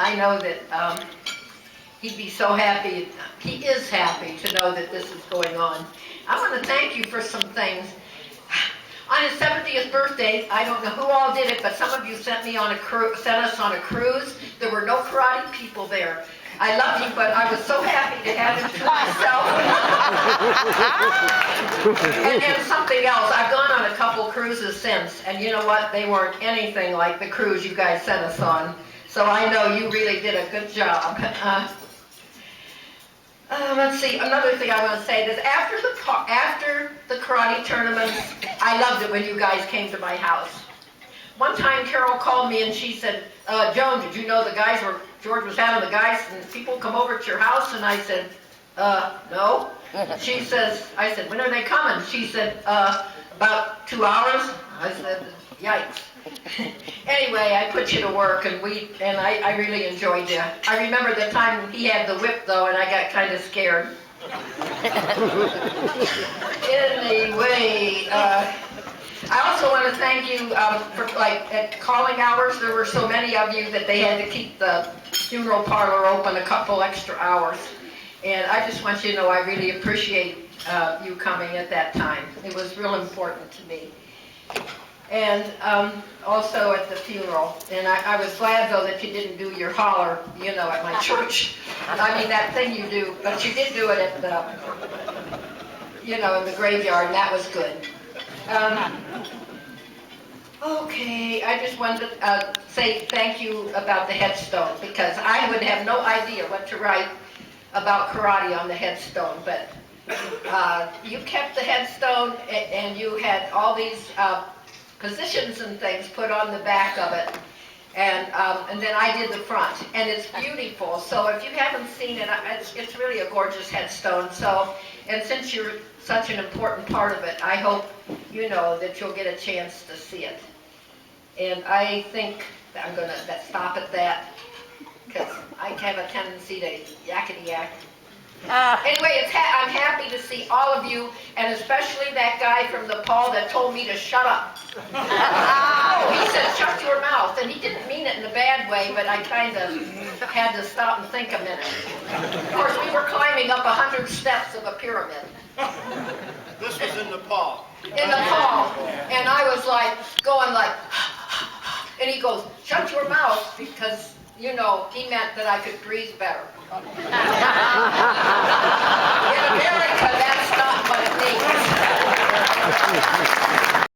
I know that he'd be so happy. He is happy to know that this is going on. I want to thank you for some things. On his 70th birthday, I don't know who all did it, but some of you sent us on a cruise. There were no karate people there. I love you, but I was so happy to have him to myself. And something else, I've gone on a couple cruises since, and you know what? They weren't anything like the cruise you guys sent us on. So I know you really did a good job. Let's see, another thing I want to say is after the karate tournaments, I loved it when you guys came to my house. One time Carol called me and she said, Joan, did you know George was having the guys and people come over to your house? And I said, no. I said, when are they coming? She said, about 2 hours. I said, yikes. Anyway, I put you to work, and I really enjoyed you. I remember the time he had the whip, though, and I got kind of scared. Anyway, I also want to thank you for, at calling hours, there were so many of you that they had to keep the funeral parlor open a couple extra hours. And I just want you to know I really appreciate you coming at that time. It was real important to me. And also at the funeral. And I was glad, though, that you didn't do your holler, at my church. I mean, that thing you do, but you did do it at the, in the graveyard, and that was good. Okay, I just wanted to say thank you about the headstone, because I would have no idea what to write about karate on the headstone, but you kept the headstone, and you had all these positions and things put on the back of it, and then I did the front, and it's beautiful. So if you haven't seen it, it's really a gorgeous headstone. So, and since you're such an important part of it, I hope that you'll get a chance to see it. And I think that I'm going to stop at that, because I have a tendency to yakety-yak. Anyway, I'm happy to see all of you, and especially that guy from Nepal that told me to shut up. He said, shut your mouth, and he didn't mean it in a bad way, but I kind of had to stop and think a minute. Of course, we were climbing up 100 steps of a pyramid. This was in Nepal. In Nepal, and I was going and he goes, shut your mouth, because he meant that I could breathe better. In America, that's not what it means.